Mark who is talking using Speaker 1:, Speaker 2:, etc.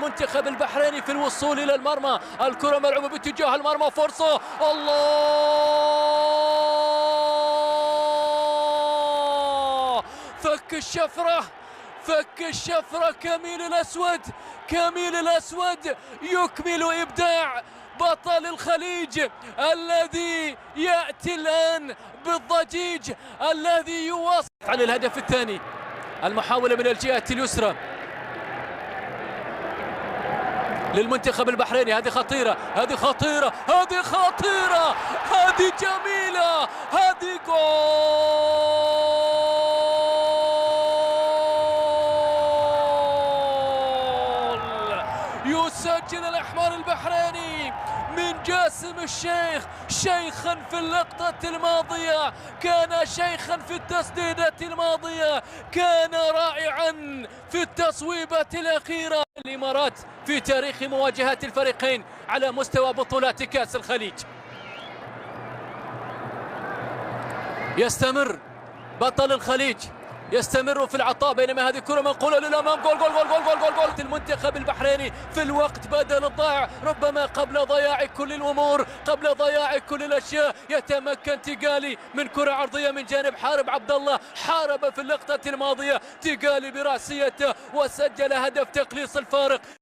Speaker 1: المنتخب البحريني في الوصول إلى المرمى. الكرة ملعوبة باتجاه المرمى، فرصة، الله، فك الشفرة، فك الشفرة. كميل الأسود يكمل إبداع بطل الخليج الذي يأتي الآن بالضجيج، الذي يواصل على الهدف الثاني. المحاولة من الجهة اليسرى للمنتخب البحريني، هذه خطيرة، هذه خطيرة، هذه خطيرة، هذه جميلة، هذه جول. يسجل الأحمر البحريني من جاسم الشيخ، شيخا في اللقطة الماضية، كان شيخا في التسديدة الماضية، كان رائعا في التصويبة الأخيرة. الإمارات في تاريخ مواجهات الفريقين على مستوى بطولات كأس الخليج. يستمر بطل الخليج، يستمر في العطاء، بينما هذه كرة منقولة للأمام. جول جول جول جول جول جول جول. المنتخب البحريني في الوقت بدل الضائع، ربما قبل ضياع كل الأمور، قبل ضياع كل الأشياء، يتمكن تيغالي من كرة عرضية من جانب حارب عبد الله، حارب في اللقطة الماضية تيغالي برأسيته وسجل هدف تقليص الفارق.